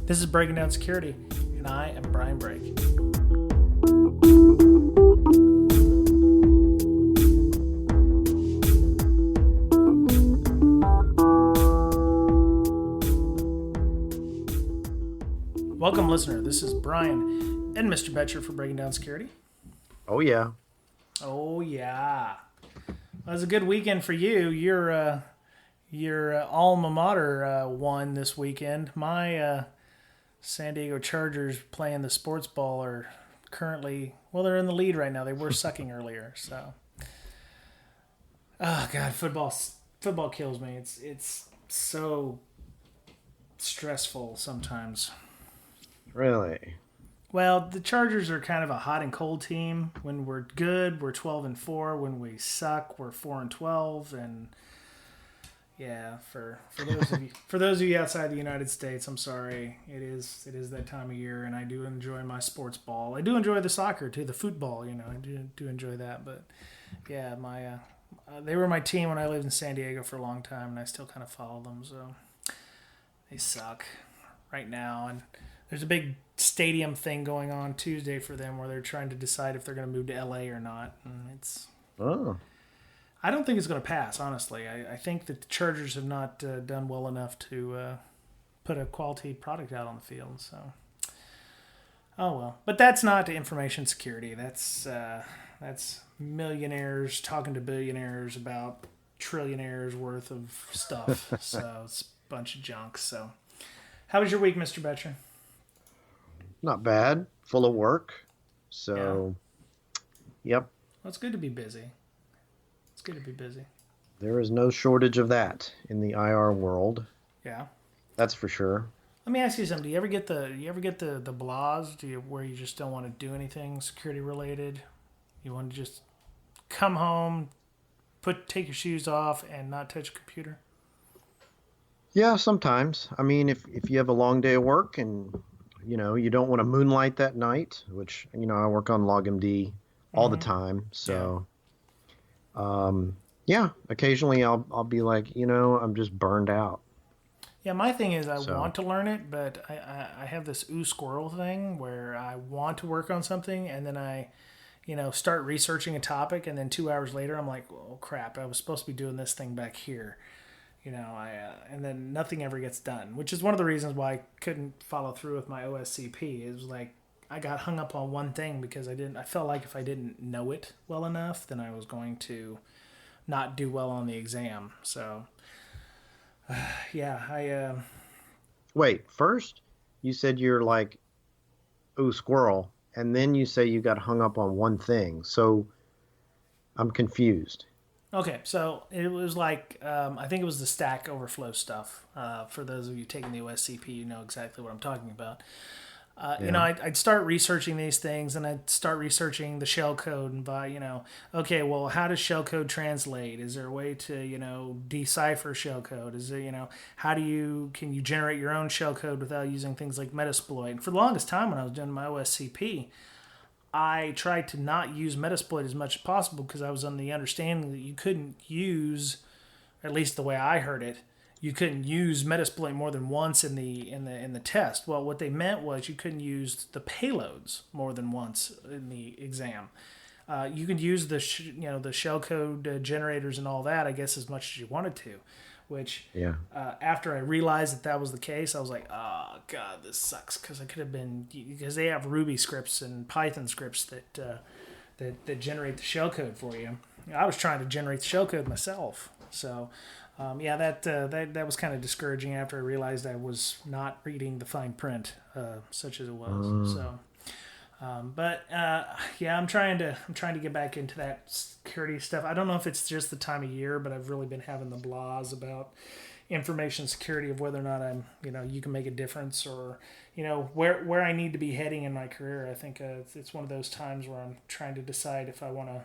This is Breaking Down Security, and I am Brian Brake. Welcome, listener. This is Brian and Mr. Betcher for Breaking Down Security. Oh, yeah. Oh, yeah. Well, it was a good weekend for you. Your alma mater won this weekend. My San Diego Chargers playing the sports ball are currently, well, they're in the lead right now. They were sucking earlier, so. Oh, God, football kills me. It's so stressful sometimes. Really? Well, the Chargers are kind of a hot and cold team. When we're good, we're 12-4. When we suck, we're 4-12. And yeah, for those of you outside the United States, I'm sorry. It is that time of year, and I do enjoy my sports ball. I do enjoy the soccer too, the football. I do enjoy that. But yeah, they were my team when I lived in San Diego for a long time, and I still kind of follow them. So they suck right now, and there's a big stadium thing going on Tuesday for them where they're trying to decide if they're going to move to LA or not. And I don't think it's going to pass, honestly. I think that the Chargers have not done well enough to put a quality product out on the field. So, oh well. But that's not information security. That's millionaires talking to billionaires about trillionaires worth of stuff. So it's a bunch of junk. So, how was your week, Mr. Betcher? Not bad. Full of work. So, yeah. Yep. Well, it's good to be busy. It's good to be busy. There is no shortage of that in the IR world. Yeah. That's for sure. Let me ask you something. Do you ever get the blahs? Where you just don't want to do anything security related? You want to just come home, take your shoes off, and not touch a computer? Yeah, sometimes. I mean, if you have a long day of work and you don't want to moonlight that night, which I work on LogMD all the time, so. Yeah. Occasionally I'll be like, I'm just burned out. Yeah, my thing is I want to learn it, but I have this squirrel thing where I want to work on something and then I, start researching a topic and then 2 hours later I'm like, oh crap, I was supposed to be doing this thing back here. And then nothing ever gets done, which is one of the reasons why I couldn't follow through with my OSCP. It was like I got hung up on one thing because I felt like if I didn't know it well enough, then I was going to not do well on the exam. So, yeah, Wait, first you said you're like, ooh, squirrel, and then you say you got hung up on one thing. So I'm confused. Okay, so it was like, I think it was the Stack Overflow stuff. For those of you taking the OSCP, you know exactly what I'm talking about. I'd start researching these things, and I'd start researching the shellcode and okay, well, how does shellcode translate? Is there a way to, decipher shellcode? Is there, can you generate your own shellcode without using things like Metasploit? And for the longest time when I was doing my OSCP, I tried to not use Metasploit as much as possible because I was on the understanding that you couldn't use, at least the way I heard it, you couldn't use Metasploit more than once in the test. Well, what they meant was you couldn't use the payloads more than once in the exam. You could use the shellcode generators and all that, I guess, as much as you wanted to. Which, after I realized that was the case, I was like, oh, God, this sucks. Because they have Ruby scripts and Python scripts that generate the shellcode for you. I was trying to generate the shellcode myself. So, that was kind of discouraging after I realized I was not reading the fine print, such as it was. So, I'm trying to get back into that security stuff. I don't know if it's just the time of year, but I've really been having the blahs about information security of whether or not I'm, you can make a difference or, where I need to be heading in my career. I think it's one of those times where I'm trying to decide if I want to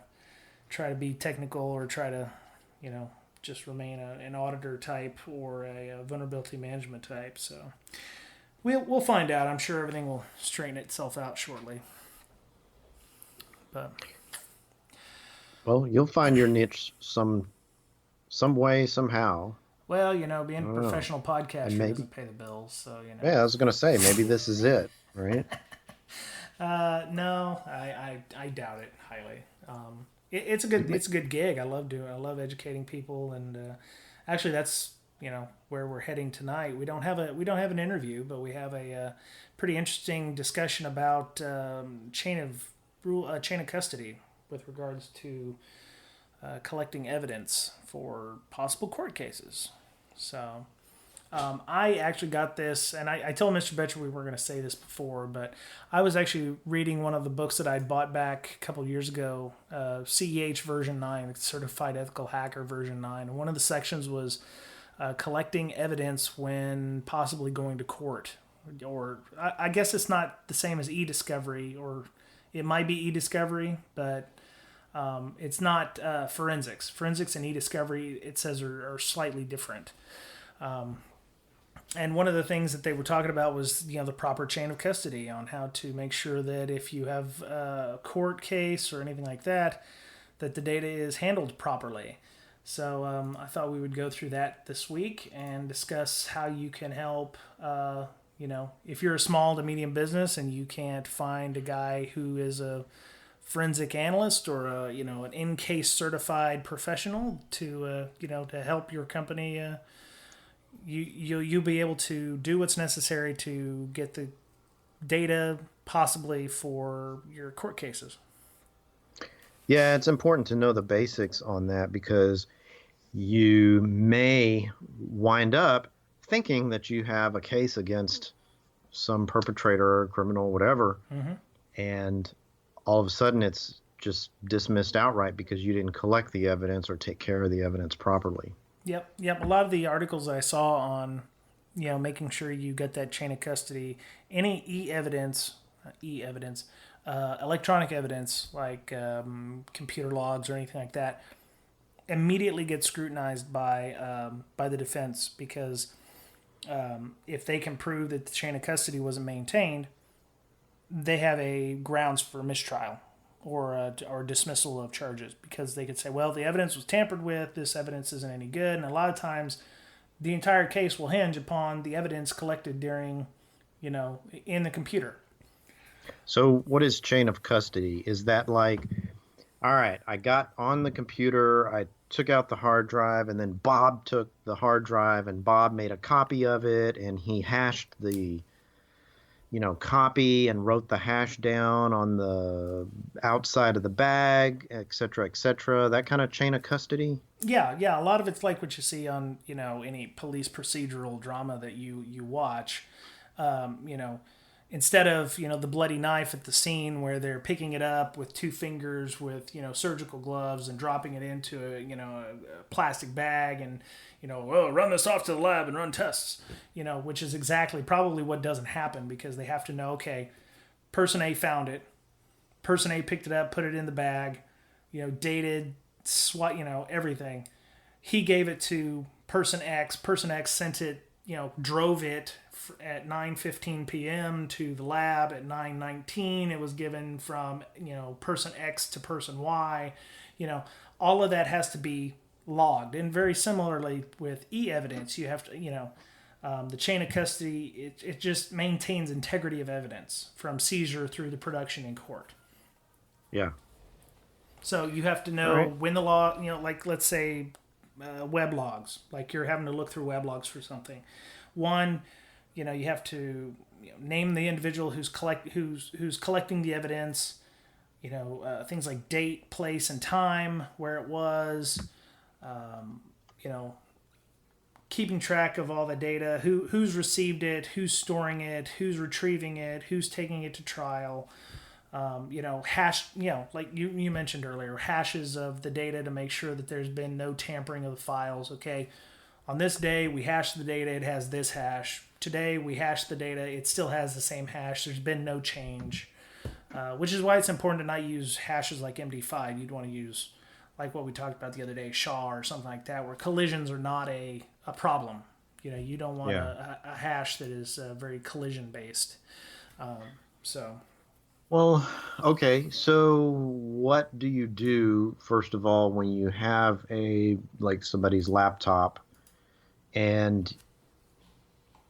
try to be technical or try to, just remain an auditor type or a vulnerability management type. So we'll find out. I'm sure everything will straighten itself out shortly. But well, you'll find your niche some way, somehow. Well, I being a don't know. professional And podcaster maybe, doesn't pay the bills, so yeah, I was going to say, maybe this is it, right? No, I doubt it highly. It may, it's a good gig. I love educating people, and actually, that's where we're heading tonight. We don't have an interview, but we have a pretty interesting discussion about chain of custody with regards to collecting evidence for possible court cases. So I actually got this, and I told Mr. Betcher we were going to say this before, but I was actually reading one of the books that I'd bought back a couple of years ago, CEH version 9, Certified Ethical Hacker version 9. And one of the sections was collecting evidence when possibly going to court. Or I guess it's not the same as e-discovery, or it might be e-discovery, but it's not forensics. Forensics and e-discovery, it says, are slightly different. And one of the things that they were talking about was the proper chain of custody on how to make sure that if you have a court case or anything like that, that the data is handled properly. So I thought we would go through that this week and discuss how you can help. If you're a small to medium business and you can't find a guy who is a forensic analyst or an in-case certified professional to help your company. You'll be able to do what's necessary to get the data possibly for your court cases. yeah, it's important to know the basics on that because you may wind up thinking that you have a case against some perpetrator or criminal, whatever, Mm-hmm. and all of a sudden it's just dismissed outright because you didn't collect the evidence or take care of the evidence properly. Yep. A lot of the articles I saw on, making sure you get that chain of custody, any electronic evidence like computer logs or anything like that, immediately gets scrutinized by the defense because if they can prove that the chain of custody wasn't maintained, they have a grounds for mistrial or dismissal of charges because they could say, well, the evidence was tampered with. This evidence isn't any good, and a lot of times, the entire case will hinge upon the evidence collected during, in the computer. So, what is chain of custody? Is that like, all right, I got on the computer, I took out the hard drive, and then Bob took the hard drive and Bob made a copy of it and he hashed the copy and wrote the hash down on the outside of the bag, et cetera, et cetera. That kind of chain of custody. Yeah. A lot of it's like what you see on any police procedural drama that you watch. Um, you know, Instead of the bloody knife at the scene where they're picking it up with two fingers with surgical gloves and dropping it into a plastic bag and well, run this off to the lab and run tests, which is exactly probably what doesn't happen because they have to know, okay, person A found it, person A picked it up, put it in the bag, dated, swat, everything. He gave it to person X. Person X sent it, drove it at 9:15 p.m. to the lab at 9:19. It was given from person X to person Y. All of that has to be logged. And very similarly with e-evidence, you have to the chain of custody. It just maintains integrity of evidence from seizure through the production in court. Yeah. So you have to All know right. when the law, like let's say web logs, like you're having to look through web logs for something. One, you have to name the individual who's collecting the evidence. Things like date, place, and time, where it was. You know, Keeping track of all the data, who's received it, who's storing it, who's retrieving it, who's taking it to trial. Hash, like you mentioned earlier, hashes of the data to make sure that there's been no tampering of the files. Okay, on this day we hashed the data, it has this hash. Today we hashed the data, it still has the same hash. There's been no change, which is why it's important to not use hashes like MD5. You'd want to use like what we talked about the other day, SHA or something like that, where collisions are not a problem. You don't want Yeah. a hash that is very collision based. So Well, okay. So what do you do first of all when you have a like somebody's laptop and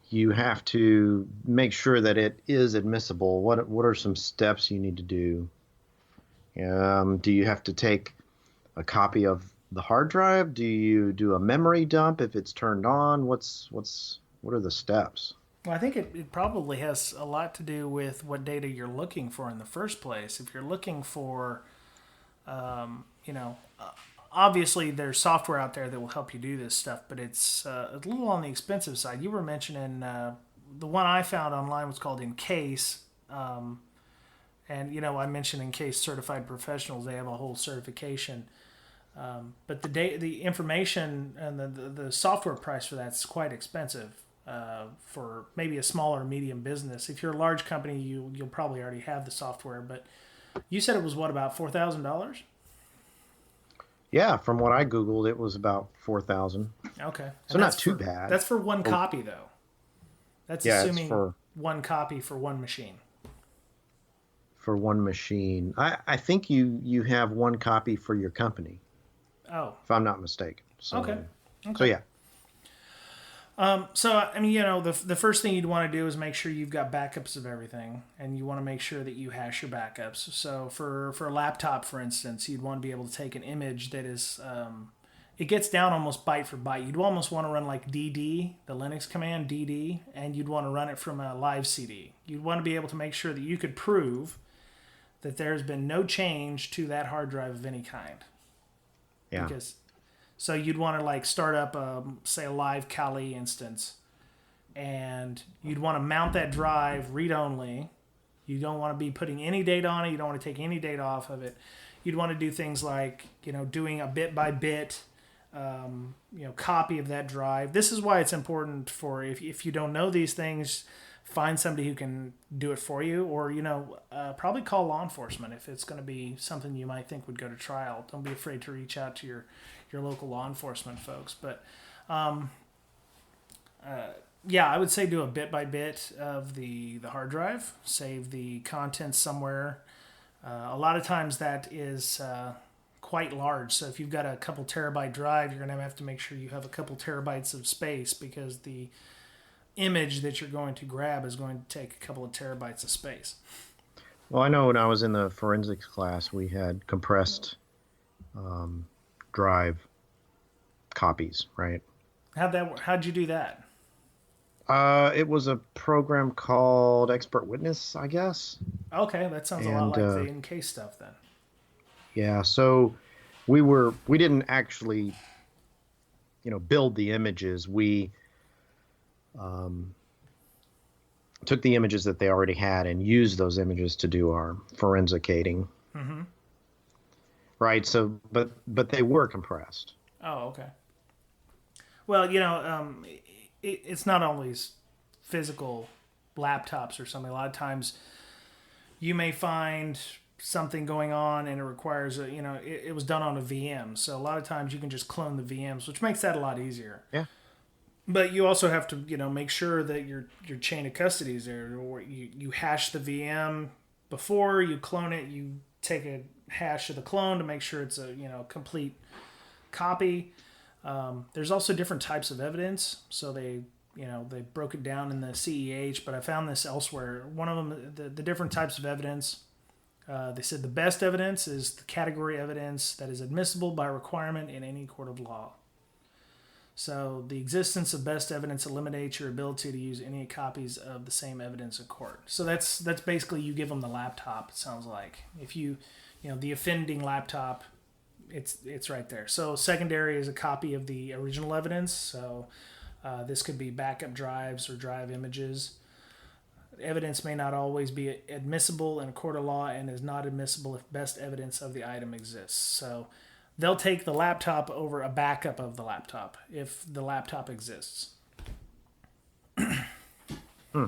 you have to make sure that it is admissible. What are some steps you need to do? Do you have to take a copy of the hard drive? Do you do a memory dump if it's turned on? What are the steps? Well, I think it probably has a lot to do with what data you're looking for in the first place. If you're looking for, you know, obviously there's software out there that will help you do this stuff, but it's a little on the expensive side. You were mentioning the one I found online was called Encase. And, I mentioned Encase Certified Professionals. They have a whole certification. But the information and the software price for that's quite expensive for maybe a small or medium business. If you're a large company, you'll probably already have the software. But you said it was what, about $4,000? Yeah, from what I Googled, it was about 4,000. Okay. So not too bad. That's for one copy, though. That's assuming for one copy for one machine. For one machine. I think you have one copy for your company. Oh. If I'm not mistaken. So, okay. So, yeah. The first thing you'd want to do is make sure you've got backups of everything, and you want to make sure that you hash your backups. So for a laptop, for instance, you'd want to be able to take an image that is, it gets down almost byte for byte. You'd almost want to run like DD, the Linux command DD, and you'd want to run it from a live CD. You'd want to be able to make sure that you could prove that there's been no change to that hard drive of any kind. Yeah. So you'd want to start up, say, a live Kali instance, and you'd want to mount that drive read-only. You don't want to be putting any data on it. You don't want to take any data off of it. You'd want to do things like, doing a bit-by-bit, copy of that drive. This is why it's important for, if you don't know these things, find somebody who can do it for you, or, probably call law enforcement if it's going to be something you might think would go to trial. Don't be afraid to reach out to your local law enforcement folks. But, I would say do a bit by bit of the hard drive, save the contents somewhere. A lot of times that is quite large. So if you've got a couple terabyte drive, you're going to have to make sure you have a couple terabytes of space, because the image that you're going to grab is going to take a couple of terabytes of space. Well, I know when I was in the forensics class, we had compressed drive copies, right? How'd you do that? It was a program called Expert Witness, I guess. Okay, that sounds a lot like the Encase stuff then. Yeah, so we didn't actually, build the images. We took the images that they already had and used those images to do our forensicating. Mm-hmm. Right. So, but they were compressed. Oh, okay. Well, it's not always physical laptops or something. A lot of times you may find something going on and it requires it was done on a VM. So a lot of times you can just clone the VMs, which makes that a lot easier. Yeah. But you also have to, make sure that your chain of custody is there. Or you hash the VM before you clone it. You take a hash of the clone to make sure it's a complete copy. There's also different types of evidence. So they broke it down in the CEH, but I found this elsewhere. One of them, the different types of evidence. They said the best evidence is the category evidence that is admissible by requirement in any court of law. So the existence of best evidence eliminates your ability to use any copies of the same evidence in court. So that's basically you give them the laptop. It sounds like if the offending laptop, it's right there. So secondary is a copy of the original evidence. So this could be backup drives or drive images. Evidence may not always be admissible in a court of law and is not admissible if best evidence of the item exists. So they'll take the laptop over a backup of the laptop if the laptop exists. Yeah.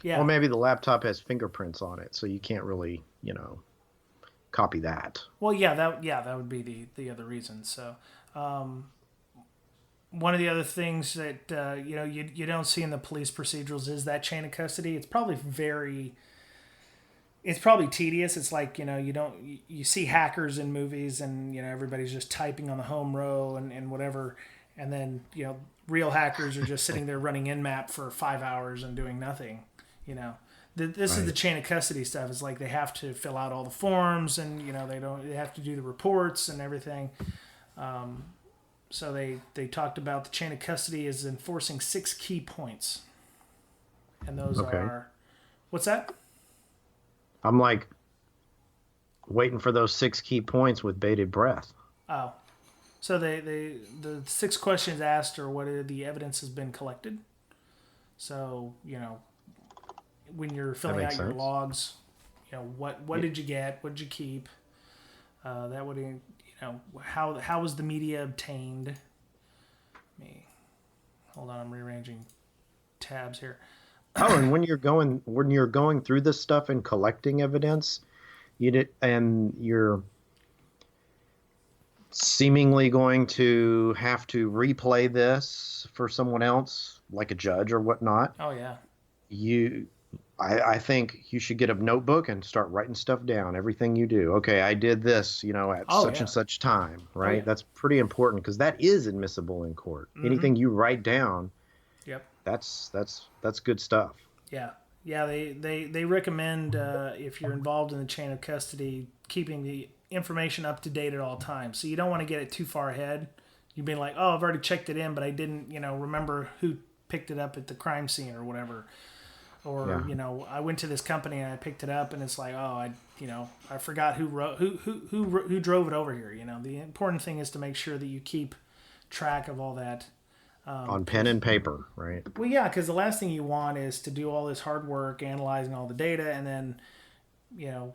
Well, maybe the laptop has fingerprints on it, so you can't really, copy that. Well, that would be the other reason. So, one of the other things that you don't see in the police procedurals is that chain of custody. It's probably tedious. It's like, you see hackers in movies and, everybody's just typing on the home row and whatever. And then, real hackers are just sitting there running Nmap for 5 hours and doing nothing. You know, this is the chain of custody stuff. It's like they have to fill out all the forms, and they have to do the reports and everything. So they talked about the chain of custody is enforcing 6 key points, and those are, what's that? I'm like waiting for those 6 key points with bated breath. Oh, so the 6 questions asked are what the evidence has been collected. So when you're filling out your logs, what did you get, what did you keep? That would how was the media obtained? Hold on, I'm rearranging tabs here. Oh, and when you're going through this stuff and collecting evidence, you're seemingly going to have to replay this for someone else, like a judge or whatnot. Oh yeah. I think you should get a notebook and start writing stuff down. Everything you do. Okay, I did this, at such and such time, right? Oh, yeah. That's pretty important because that is admissible in court. Mm-hmm. Anything you write down, yep, that's good stuff. Yeah. They recommend if you're involved in the chain of custody, keeping the information up to date at all times. So you don't want to get it too far ahead. You'd be like, oh, I've already checked it in, but I didn't, remember who picked it up at the crime scene or whatever. Or I went to this company and I picked it up, and it's like, oh, I forgot who drove it over here. The important thing is to make sure that you keep track of all that on pen and paper, right? Well, yeah, because the last thing you want is to do all this hard work analyzing all the data, and then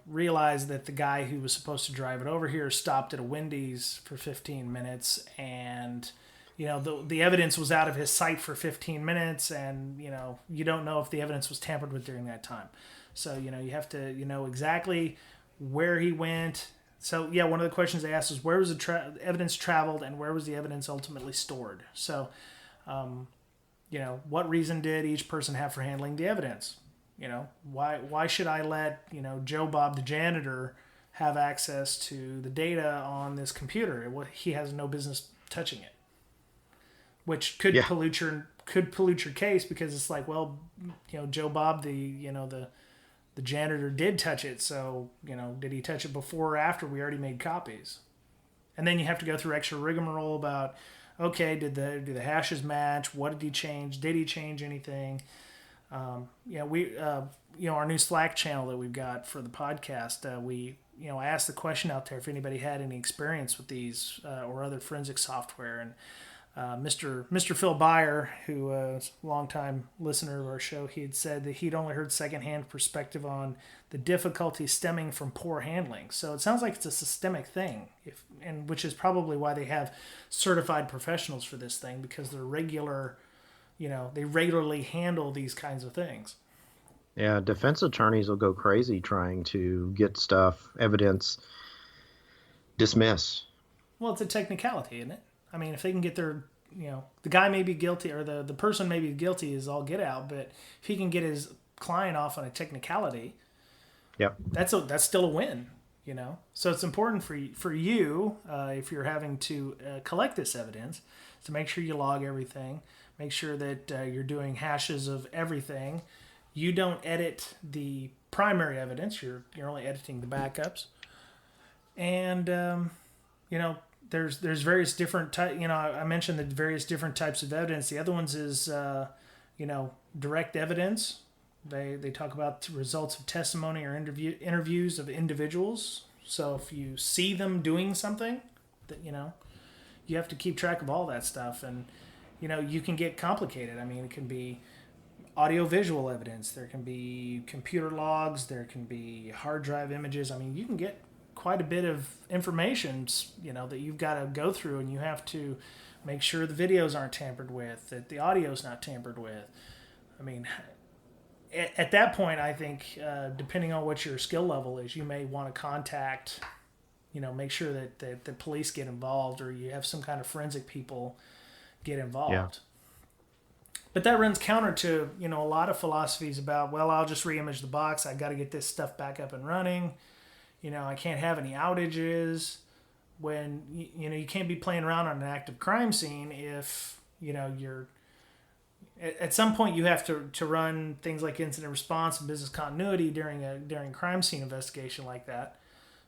realize that the guy who was supposed to drive it over here stopped at a Wendy's for 15 minutes, and the evidence was out of his sight for 15 minutes, and you don't know if the evidence was tampered with during that time. So you have to know exactly where he went. So yeah, one of the questions they asked is where was the evidence traveled, and where was the evidence ultimately stored. So what reason did each person have for handling the evidence? Why should I let Joe Bob the janitor have access to the data on this computer? He has no business touching it. Which could pollute your case, because it's like, well, Joe Bob the janitor did touch it, so did he touch it before or after we already made copies? And then you have to go through extra rigmarole about, okay, do the hashes match? What did he change? Did he change anything? Our new Slack channel that we've got for the podcast, I asked the question out there if anybody had any experience with these or other forensic software, and Mr. Phil Byer, who is a longtime listener of our show, he had said that he'd only heard secondhand perspective on the difficulty stemming from poor handling. So it sounds like it's a systemic thing, which is probably why they have certified professionals for this thing, because they're they regularly handle these kinds of things. Yeah, defense attorneys will go crazy trying to get evidence dismissed. Well, it's a technicality, isn't it? I mean, if they can get the guy may be guilty, or the person may be guilty is all get out, but if he can get his client off on a technicality, yep, that's still a win, So it's important for you, if you're having to collect this evidence, to make sure you log everything, make sure that you're doing hashes of everything. You don't edit the primary evidence; you're only editing the backups, and There's various different types. I mentioned the various different types of evidence. The other ones is, direct evidence. They talk about the results of testimony or interviews of individuals. So if you see them doing something, that you have to keep track of all that stuff, and you can get complicated. I mean, it can be audio-visual evidence. There can be computer logs. There can be hard drive images. I mean, you can get quite a bit of information, that you've got to go through, and you have to make sure the videos aren't tampered with, that the audio's not tampered with. I mean, at that point, I think, depending on what your skill level is, you may want to contact, make sure that the police get involved, or you have some kind of forensic people get involved. Yeah. But that runs counter to, a lot of philosophies about, well, I'll just reimage the box. I got to get this stuff back up and running. I can't have any outages. When you can't be playing around on an active crime scene if you're at some point you have to run things like incident response and business continuity during a crime scene investigation like that.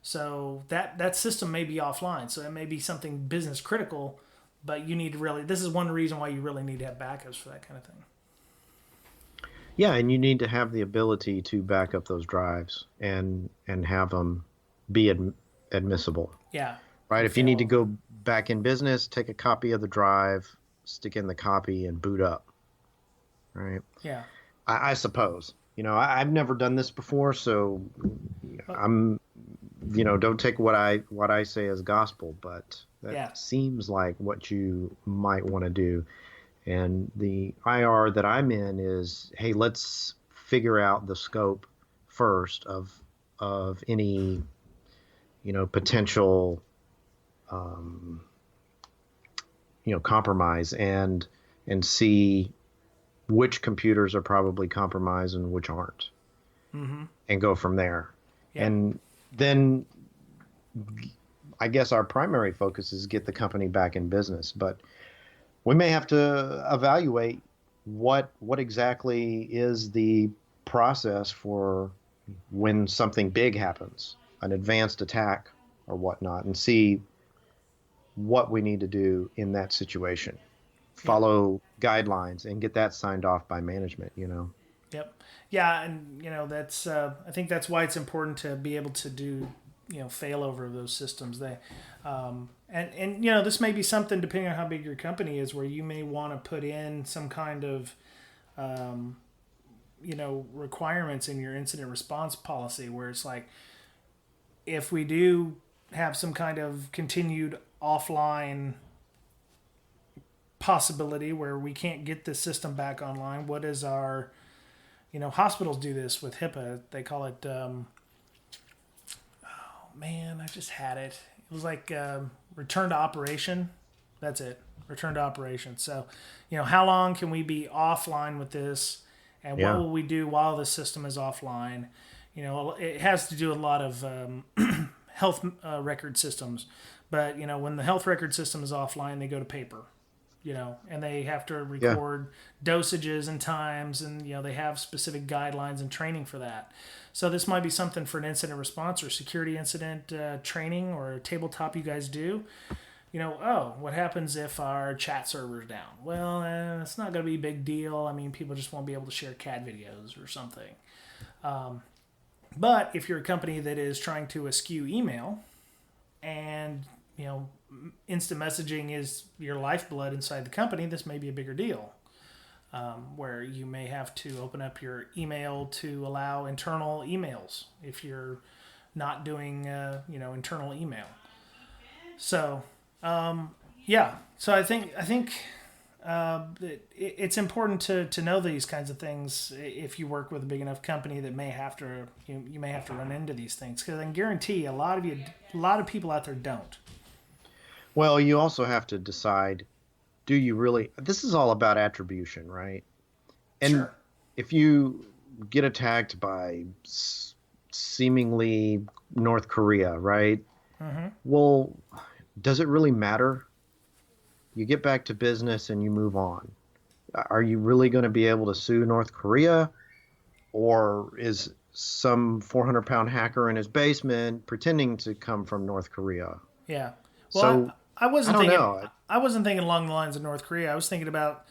So that system may be offline. So it may be something business critical, but you need to really. This is one reason why you really need to have backups for that kind of thing. Yeah, and you need to have the ability to back up those drives and have them be admissible. Yeah. Right. If you need to go back in business, take a copy of the drive, stick in the copy, and boot up. Right. Yeah. I suppose. I've never done this before, so I'm. Don't take what I say as gospel, but that seems like what you might want to do. And the IR that I'm in is, hey, let's figure out the scope first of any, potential, compromise and see which computers are probably compromised and which aren't, and go from there. Yeah. And then I guess our primary focus is get the company back in business, but we may have to evaluate what exactly is the process for when something big happens, an advanced attack or whatnot, and see what we need to do in that situation. Follow guidelines and get that signed off by management, Yep. Yeah, and that's I think that's why it's important to be able to do failover of those systems. And this may be something, depending on how big your company is, where you may want to put in some kind of requirements in your incident response policy, where it's like, if we do have some kind of continued offline possibility where we can't get the system back online, what is our hospitals do this with HIPAA. They call it I just had it. It was like return to operation. That's it. Return to operation. So, how long can we be offline with this, and what will we do while the system is offline? It has to do with a lot of health record systems, but when the health record system is offline, they go to paper. And they have to record dosages and times, and they have specific guidelines and training for that. So this might be something for an incident response or security incident training or a tabletop you guys do. What happens if our chat server's down? Well, it's not going to be a big deal. I mean, people just won't be able to share CAD videos or something. But if you're a company that is trying to eschew email, and instant messaging is your lifeblood inside the company, this may be a bigger deal, where you may have to open up your email to allow internal emails if you're not doing internal email. So so I think it's important to know these kinds of things if you work with a big enough company that may have to you may have to run into these things, because I can guarantee a lot of people out there don't. Well, you also have to decide, do you really, this is all about attribution, right? And sure. If you get attacked by seemingly North Korea, right? Mm-hmm. Well, does it really matter? You get back to business and you move on. Are you really going to be able to sue North Korea? Or is some 400-pound hacker in his basement pretending to come from North Korea? Yeah. Well, I wasn't thinking along the lines of North Korea. I was thinking about,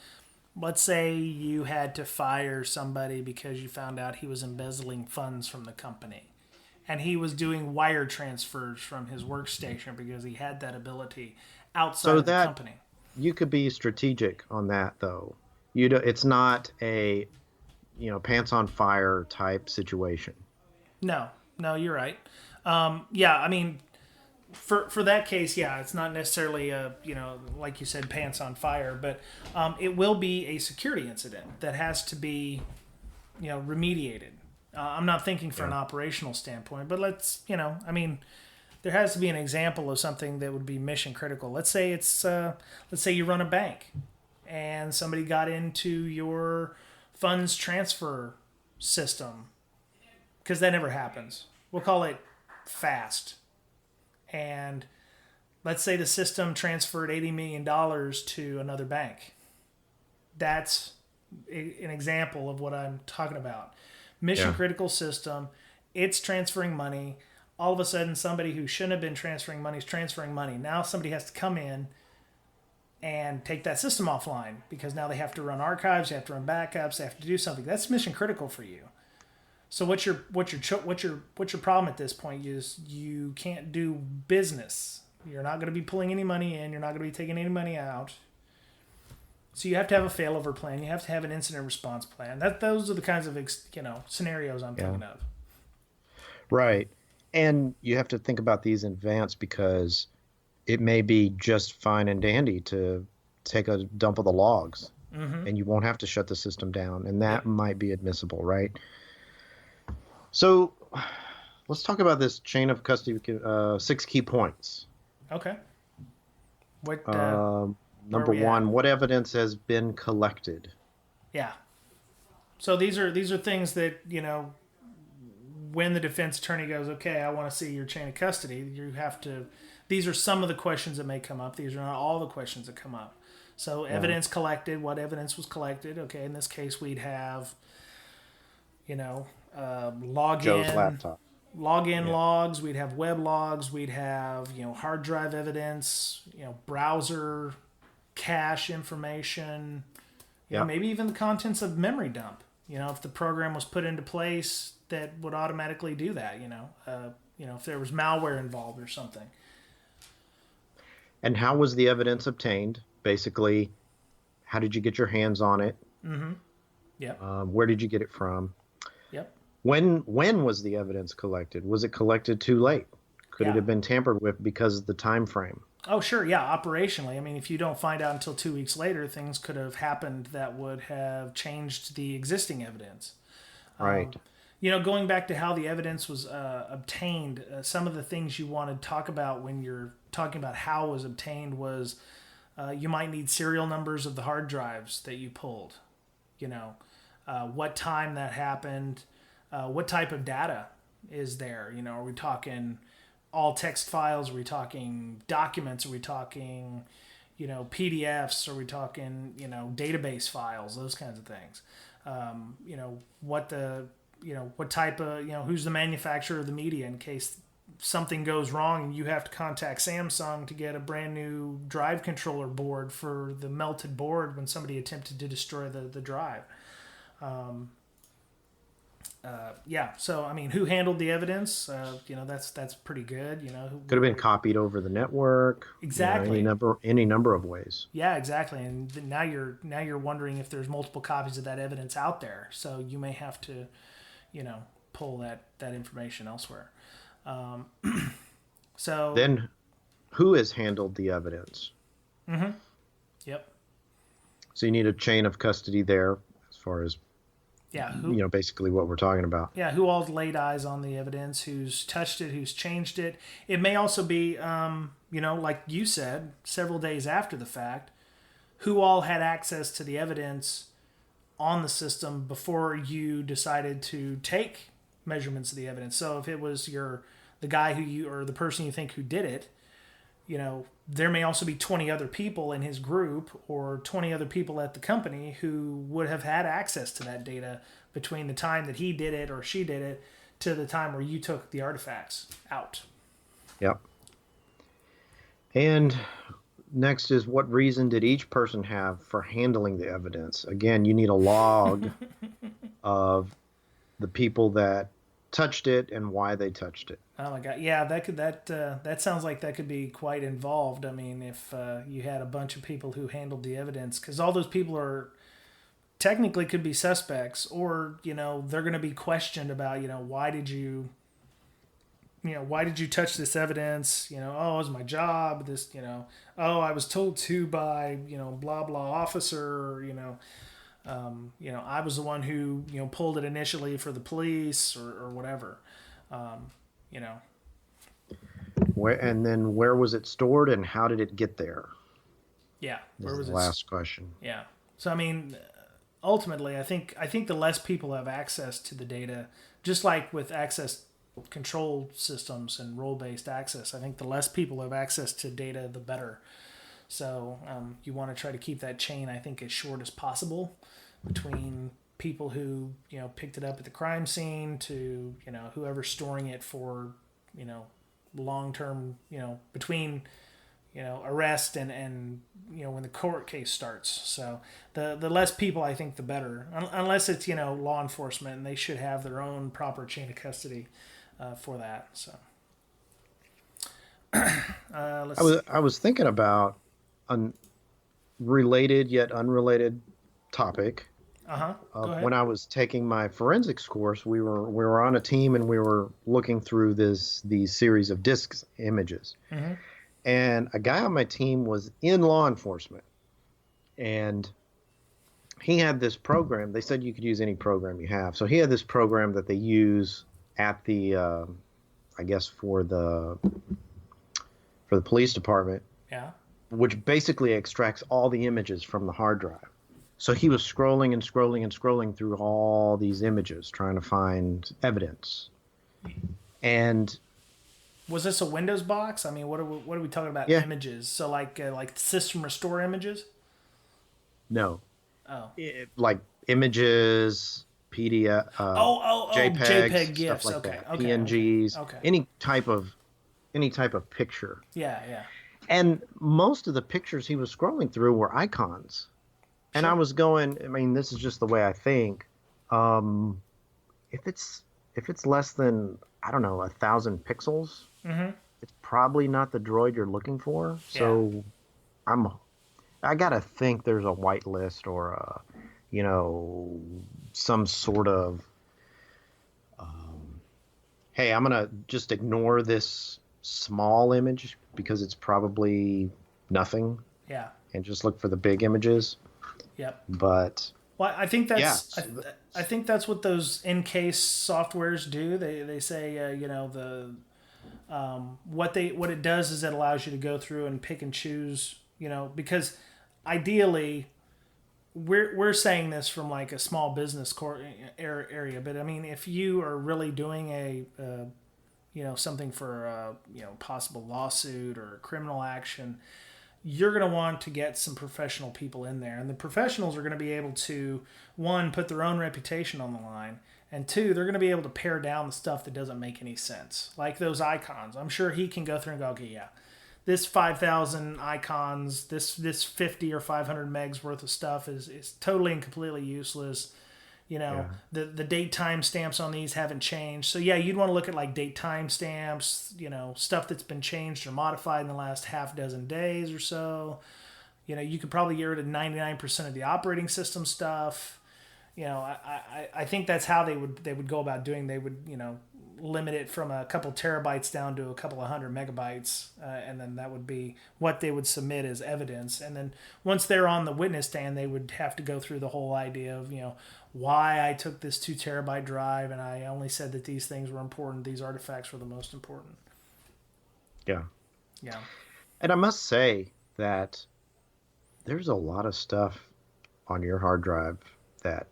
let's say you had to fire somebody because you found out he was embezzling funds from the company, and he was doing wire transfers from his workstation because he had that ability outside of the company. You could be strategic on that, though. It's not a pants on fire type situation. No, you're right. I mean, for that case, it's not necessarily like you said, pants on fire, but it will be a security incident that has to be remediated. I'm not thinking for an operational standpoint, but let's there has to be an example of something that would be mission critical. Let's say you run a bank and somebody got into your funds transfer system, because that never happens. We'll call it fast. And let's say the system transferred $80 million to another bank. That's an example of what I'm talking about. Mission critical system. It's transferring money. All of a sudden, somebody who shouldn't have been transferring money is transferring money. Now somebody has to come in and take that system offline because now they have to run archives, they have to run backups, they have to do something. That's mission critical for you. So what's your problem at this point is you can't do business. You're not going to be pulling any money in. You're not going to be taking any money out. So you have to have a failover plan. You have to have an incident response plan. Those are the kinds of scenarios I'm thinking of. Right, and you have to think about these in advance because it may be just fine and dandy to take a dump of the logs, and you won't have to shut the system down, and that might be admissible, right? So let's talk about this chain of custody, 6 key points. Okay. Number one, what evidence has been collected? Yeah. So these are things that, when the defense attorney goes, okay, I want to see your chain of custody, you have to, these are some of the questions that may come up. These are not all the questions that come up. So evidence collected, what evidence was collected? Okay, in this case, we'd have, Joe's laptop. Login logs, we'd have web logs, we'd have, hard drive evidence, browser cache information, maybe even the contents of memory dump. If the program was put into place that would automatically do that, if there was malware involved or something. And how was the evidence obtained? Basically, how did you get your hands on it? Yep. Where did you get it from? Yep. When was the evidence collected? Was it collected too late? Could it have been tampered with because of the time frame? Oh, sure. Yeah. Operationally. I mean, if you don't find out until 2 weeks later, things could have happened that would have changed the existing evidence. Right. Going back to how the evidence was obtained, some of the things you want to talk about when you're talking about how it was obtained was you might need serial numbers of the hard drives that you pulled. What time that happened, what type of data is there? Are we talking all text files? Are we talking documents? Are we talking, PDFs? Are we talking, database files? Those kinds of things. What type of, who's the manufacturer of the media in case something goes wrong and you have to contact Samsung to get a brand new drive controller board for the melted board when somebody attempted to destroy the drive. So I mean, who handled the evidence? That's pretty good. Could have been copied over the network. Exactly. Any number of ways. Yeah, exactly. And now you're wondering if there's multiple copies of that evidence out there. So you may have to, pull that information elsewhere. So then, who has handled the evidence? Yep. So you need a chain of custody there, as far as basically what we're talking about. Yeah, who all laid eyes on the evidence, who's touched it, who's changed it. It may also be, like you said, several days after the fact, who all had access to the evidence on the system before you decided to take measurements of the evidence. So if it was the guy or the person you think who did it, there may also be 20 other people in his group or 20 other people at the company who would have had access to that data between the time that he did it or she did it to the time where you took the artifacts out. Yep. And next is, what reason did each person have for handling the evidence? Again, you need a log of the people that touched it and why they touched it. Oh my God! Yeah, that sounds like that could be quite involved. I mean, if you had a bunch of people who handled the evidence, because all those people are technically could be suspects, or they're going to be questioned about why did you touch this evidence? Oh, it was my job. This oh, I was told to by blah blah officer. I was the one who pulled it initially for the police or whatever. Where was it stored and how did it get there? Yeah, where was the last question? Yeah, so I mean, ultimately, I think the less people have access to the data, just like with access control systems and role-based access, I think the less people have access to data, the better. So you want to try to keep that chain, I think, as short as possible between people who picked it up at the crime scene to whoever's storing it for long term between arrest and when the court case starts. So the less people, I think, the better. Unless it's law enforcement, and they should have their own proper chain of custody for that. So I was thinking about a related yet unrelated topic. Go ahead. When I was taking my forensics course, we were on a team and we were looking through these series of disk images. Mm-hmm. And a guy on my team was in law enforcement, and he had this program. They said you could use any program you have. So he had this program that they use at the, I guess for the police department. Yeah. Which basically extracts all the images from the hard drive. So he was scrolling and scrolling and scrolling through all these images, trying to find evidence. And was this a Windows box? I mean, what are we talking about? Yeah. Images. So like system restore images? No. Oh. Like images, PDF, JPEG GIFs, stuff like okay, that, okay, PNGs, okay. any type of picture. Yeah. And most of the pictures he was scrolling through were icons. And Sure. I was going, I mean, this is just the way I think. If it's less than, I don't know, 1,000 pixels, Mm-hmm. it's probably not the droid you're looking for. So I gotta think there's a whitelist or some sort of, hey, I'm gonna just ignore this small image because it's probably nothing. Yeah. And just look for the big images. Yep. But well, I think that's yeah. I think that's what those in-case softwares do. They say what it does is it allows you to go through and pick and choose, because ideally we're saying this from like a small business area, but I mean if you are really doing a something for possible lawsuit or criminal action, you're going to want to get some professional people in there. And the professionals are going to be able to, one, put their own reputation on the line, and two, they're going to be able to pare down the stuff that doesn't make any sense. Like those icons. I'm sure he can go through and go, okay, yeah, this 5,000 icons, this 50 or 500 megs worth of stuff is totally and completely useless. The date time stamps on these haven't changed. So yeah, you'd want to look at like date time stamps, stuff that's been changed or modified in the last half dozen days or so. You could probably get rid of 99% of the operating system stuff. I think that's how they would go about doing. They would, limit it from a couple terabytes down to a couple of hundred megabytes, and then that would be what they would submit as evidence. And then once they're on the witness stand, they would have to go through the whole idea of why I took this 2 terabyte drive and I only said that these things were important, these artifacts were the most important. Yeah. Yeah. And I must say that there's a lot of stuff on your hard drive that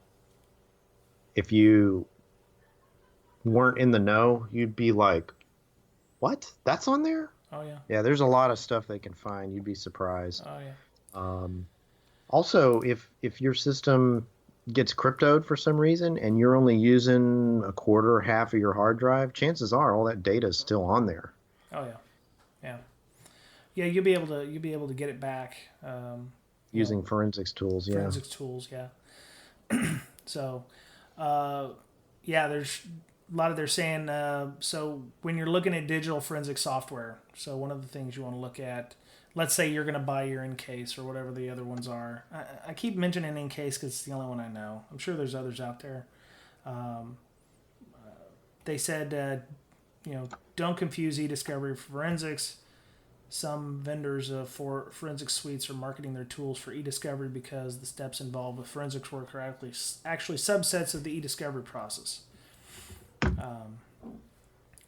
if you weren't in the know, you'd be like, what? That's on there? Oh, yeah. Yeah, there's a lot of stuff they can find. You'd be surprised. Oh, yeah. Also, if your system gets cryptoed for some reason and you're only using a quarter, half of your hard drive, chances are all that data is still on there. Oh, yeah. Yeah. Yeah, you'll be able to get it back. Using forensics tools, yeah. Forensics tools, yeah. So, there's a lot of they're saying, so when you're looking at digital forensic software, so one of the things you want to look at, let's say you're going to buy your in-case or whatever the other ones are. I keep mentioning in-case because it's the only one I know. I'm sure there's others out there. They said, don't confuse e-discovery with forensics. Some vendors for forensic suites are marketing their tools for e-discovery because the steps involved with forensics work are actually subsets of the e-discovery process.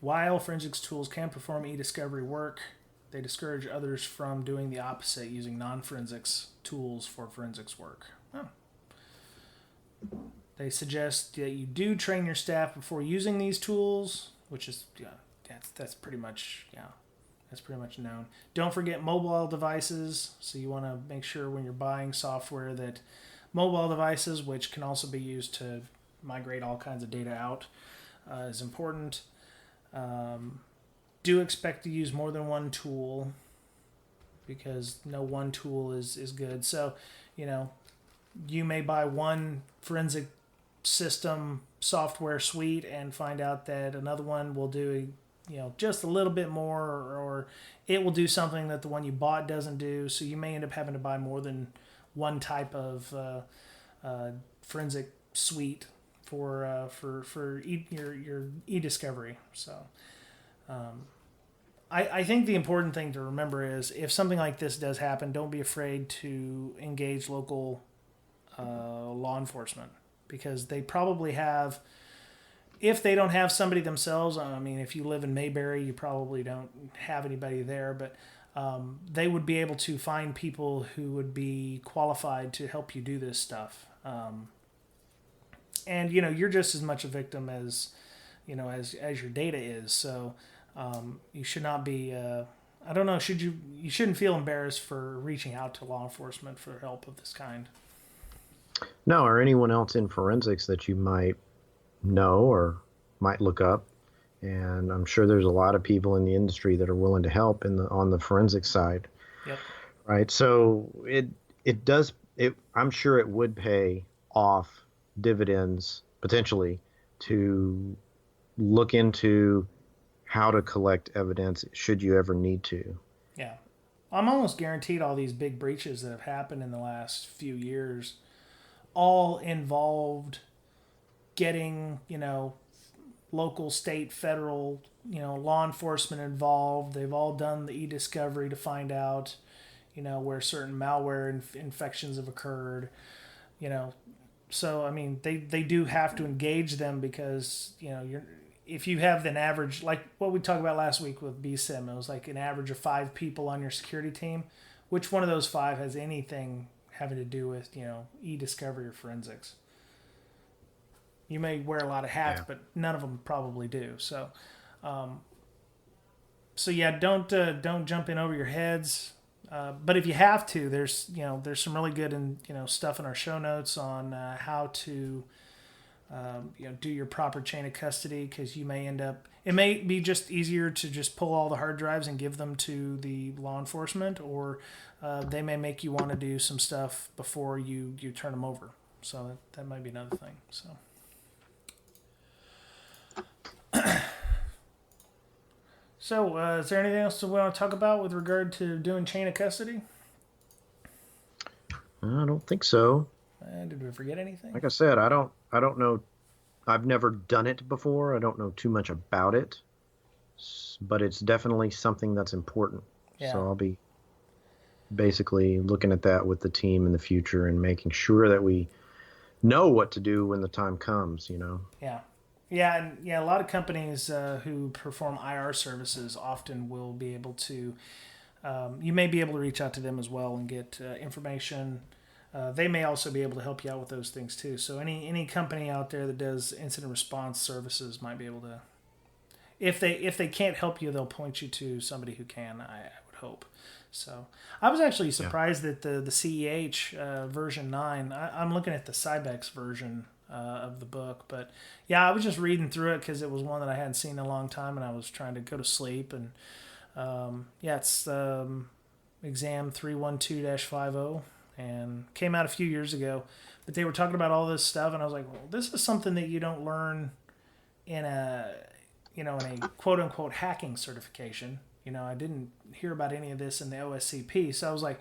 While forensics tools can perform e-discovery work, they discourage others from doing the opposite, using non-forensics tools for forensics work. Oh. They suggest that you do train your staff before using these tools, which is that's pretty much That's pretty much known. Don't forget mobile devices. So you want to make sure when you're buying software that mobile devices, which can also be used to migrate all kinds of data out, is important. Do expect to use more than one tool because no one tool is good. So, you may buy one forensic system software suite and find out that another one will do just a little bit more, or it will do something that the one you bought doesn't do, so you may end up having to buy more than one type of forensic suite for your e-discovery. So I think the important thing to remember is if something like this does happen, don't be afraid to engage local law enforcement, because they probably have, if they don't have somebody themselves, I mean, if you live in Mayberry, you probably don't have anybody there, but they would be able to find people who would be qualified to help you do this stuff. And, you're just as much a victim as your data is. So you should not be, I don't know, you shouldn't feel embarrassed for reaching out to law enforcement for help of this kind. No, or anyone else in forensics that you might know or might look up. And I'm sure there's a lot of people in the industry that are willing to help on the forensic side. Yep. Right. So I'm sure it would pay off dividends potentially to look into how to collect evidence should you ever need to. Yeah. I'm almost guaranteed all these big breaches that have happened in the last few years all involved getting, local, state, federal, law enforcement involved. They've all done the e-discovery to find out, where certain malware infections have occurred, So, I mean, they do have to engage them because, if you have an average, like what we talked about last week with BSIM, it was like an average of 5 people on your security team. Which one of those 5 has anything having to do with, e-discovery or forensics? You may wear a lot of hats, but none of them probably do. So, don't jump in over your heads. But if you have to, there's some really good stuff in our show notes on how to do your proper chain of custody, because you may end up. It may be just easier to just pull all the hard drives and give them to the law enforcement, or they may make you want to do some stuff before you turn them over. So that might be another thing. So. So, is there anything else we want to talk about with regard to doing chain of custody? I don't think so. Did we forget anything? Like I said, I don't know. I've never done it before. I don't know too much about it, but it's definitely something that's important. Yeah. So I'll be basically looking at that with the team in the future and making sure that we know what to do when the time comes, Yeah. Yeah, and a lot of companies who perform IR services often will be able to, you may be able to reach out to them as well and get information. They may also be able to help you out with those things too. So any company out there that does incident response services might be able to, if they can't help you, they'll point you to somebody who can, I would hope. So I was actually surprised that the CEH version 9, I'm looking at the Cybex version of the book, but I was just reading through it because it was one that I hadn't seen in a long time, and I was trying to go to sleep, and it's exam 312-50 and came out a few years ago, but they were talking about all this stuff, and I was like, well, this is something that you don't learn in a quote unquote hacking certification. I didn't hear about any of this in the OSCP, so I was like,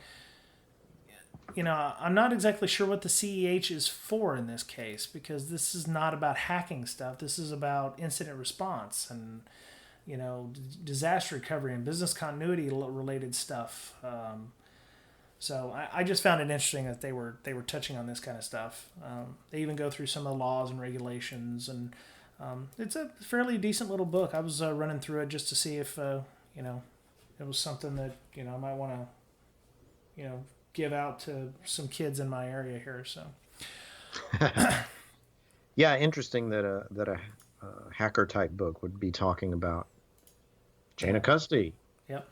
I'm not exactly sure what the CEH is for in this case, because this is not about hacking stuff. This is about incident response and, disaster recovery and business continuity related stuff. So I just found it interesting that they were touching on this kind of stuff. They even go through some of the laws and regulations, and it's a fairly decent little book. I was running through it just to see if, it was something that, I might want to, give out to some kids in my area here. So, yeah, interesting that a hacker type book would be talking about chain of custody. Yep.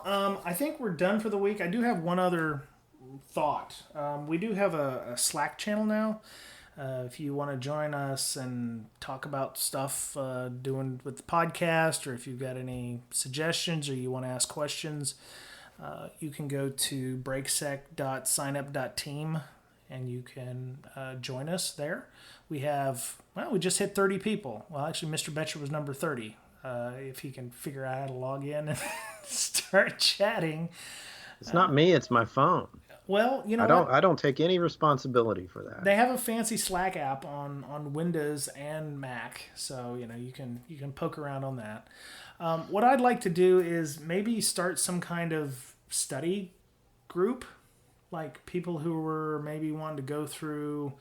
I think we're done for the week. I do have one other thought. We do have a Slack channel now. If you want to join us and talk about stuff doing with the podcast, or if you've got any suggestions or you want to ask questions, you can go to breaksec.signup.team and you can join us there. We just hit 30 people. Well, actually, Mr. Betcher was number 30. If he can figure out how to log in and start chatting. It's not me, it's my phone. Well, you know I don't take any responsibility for that. They have a fancy Slack app on Windows and Mac, so you can poke around on that. What I'd like to do is maybe start some kind of study group, like people who were maybe wanting to go through,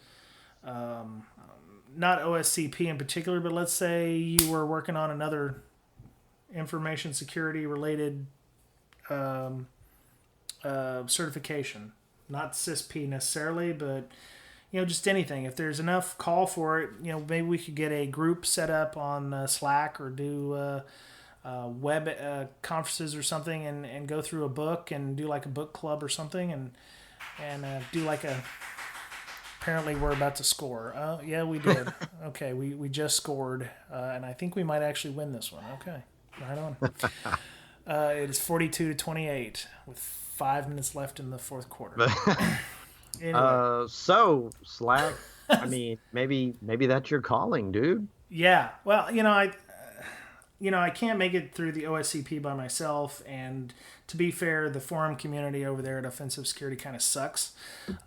not OSCP in particular, but let's say you were working on another information security related certification, not CISP necessarily, but just anything. If there's enough call for it, maybe we could get a group set up on Slack or do web conferences or something, and go through a book and do like a book club or something, and do like a. Apparently we're about to score. Oh yeah, we did. Okay, we just scored, and I think we might actually win this one. Okay, right on. It is 42-28 with 5 minutes left in the fourth quarter. Anyway. So Slack. I mean, maybe that's your calling, dude. Yeah. Well, I can't make it through the OSCP by myself, and to be fair, the forum community over there at Offensive Security kind of sucks.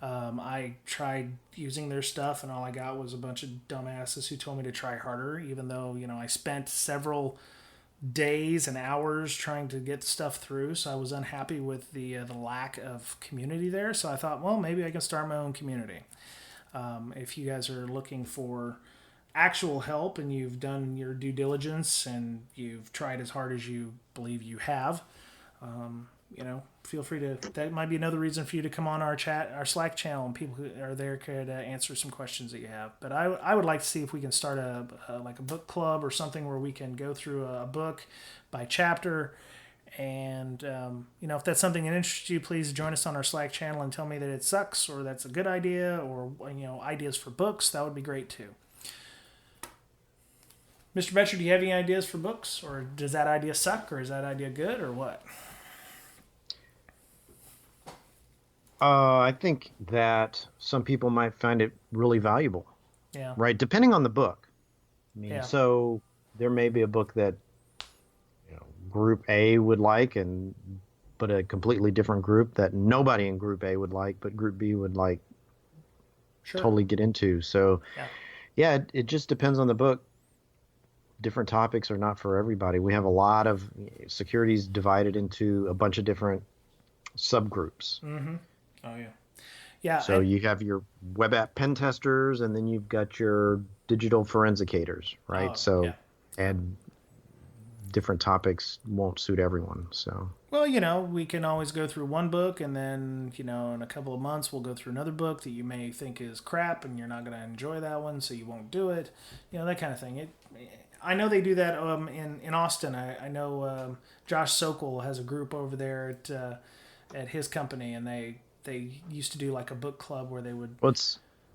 I tried using their stuff, and all I got was a bunch of dumbasses who told me to try harder, even though I spent several days and hours trying to get stuff through, so I was unhappy with the lack of community there. So I thought, well, maybe I can start my own community. If you guys are looking for actual help and you've done your due diligence and you've tried as hard as you believe you have, feel free to. That might be another reason for you to come on our Slack channel, and people who are there could answer some questions that you have. But I would like to see if we can start a book club or something where we can go through a book by chapter. And if that's something that interests you, please join us on our Slack channel and tell me that it sucks or that's a good idea, or ideas for books. That would be great too. Mr. Betcher, do you have any ideas for books, or does that idea suck, or is that idea good, or what? I think that some people might find it really valuable. Yeah. Right. Depending on the book. I mean, yeah. So there may be a book that Group A would like, but a completely different group that nobody in Group A would like, but Group B would like totally get into. So, yeah, it just depends on the book. Different topics are not for everybody. We have a lot of securities divided into a bunch of different subgroups. Mm-hmm. Oh, yeah. Yeah. So you have your web app pen testers, and then you've got your digital forensicators, right? And different topics won't suit everyone. So. Well, we can always go through one book, and then, in a couple of months, we'll go through another book that you may think is crap, and you're not going to enjoy that one, so you won't do it. That kind of thing. I know they do that in Austin. I know Josh Sokol has a group over there at his company, and they used to do like a book club where they would.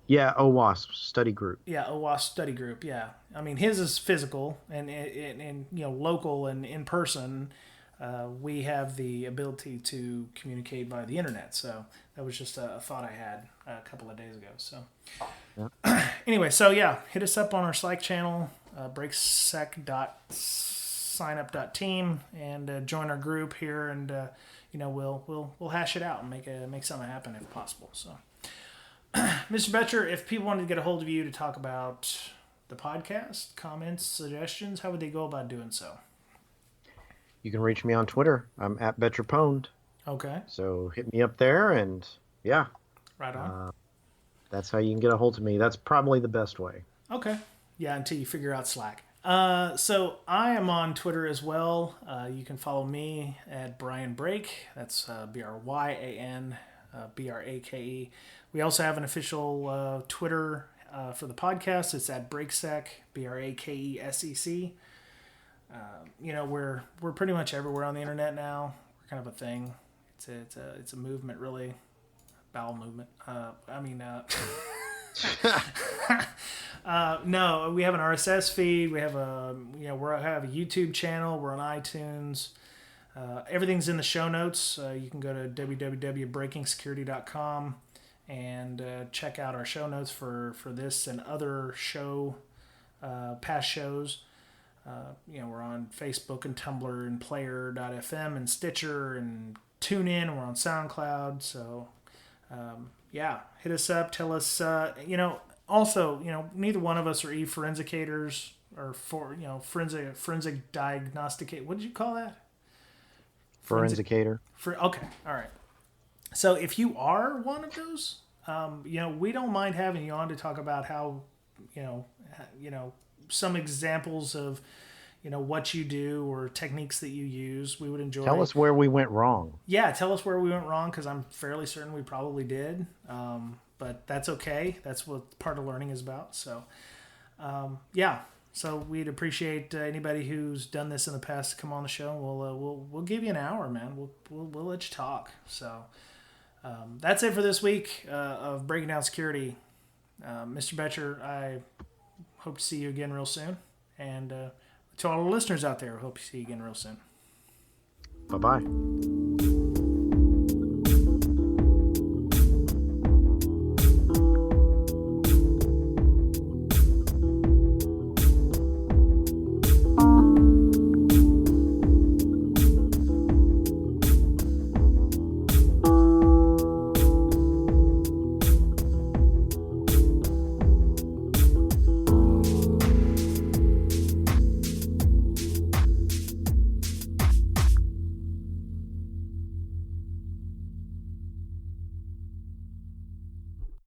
OWASP study group. Yeah, OWASP study group. Yeah, I mean his is physical and local and in person. We have the ability to communicate by the internet, so that was just a thought I had a couple of days ago. So. Anyway, hit us up on our Slack channel, breaksec.signup.team, and join our group here, and we'll hash it out and make something happen if possible. So, Mr. Betcher, if people wanted to get a hold of you to talk about the podcast, comments, suggestions, how would they go about doing so? You can reach me on Twitter. I'm at BetcherPwned. Okay. So hit me up there, and yeah. Right on. That's how you can get a hold of me. That's probably the best way. Okay. Yeah, until you figure out Slack. So I am on Twitter as well. You can follow me at Brian Brake. That's BRYAN BRAKE. We also have an official Twitter for the podcast. It's at Brakesec, BRAKESEC. We're pretty much everywhere on the internet now. We're kind of a thing. It's a movement, really, bowel movement. No, we have an RSS feed. We have we have a YouTube channel. We're on iTunes. Everything's in the show notes. You can go to www.breakingsecurity.com and check out our show notes for this and other past shows. We're on Facebook and Tumblr and Player.fm and Stitcher and TuneIn. We're on SoundCloud. So, hit us up. Tell us, also, neither one of us are forensicators or forensic diagnosticate. What did you call that? Forensicator. Okay. All right. So if you are one of those, we don't mind having you on to talk about how, some examples of, what you do or techniques that you use. We would enjoy. Tell us where we went wrong. Yeah, tell us where we went wrong, because I'm fairly certain we probably did. But that's okay. That's what part of learning is about. So, So we'd appreciate anybody who's done this in the past to come on the show. We'll give you an hour, man. We'll let you talk. So that's it for this week of Breaking Down Security. Mr. Betcher, I hope to see you again real soon. And to all the listeners out there, I hope to see you again real soon. Bye-bye.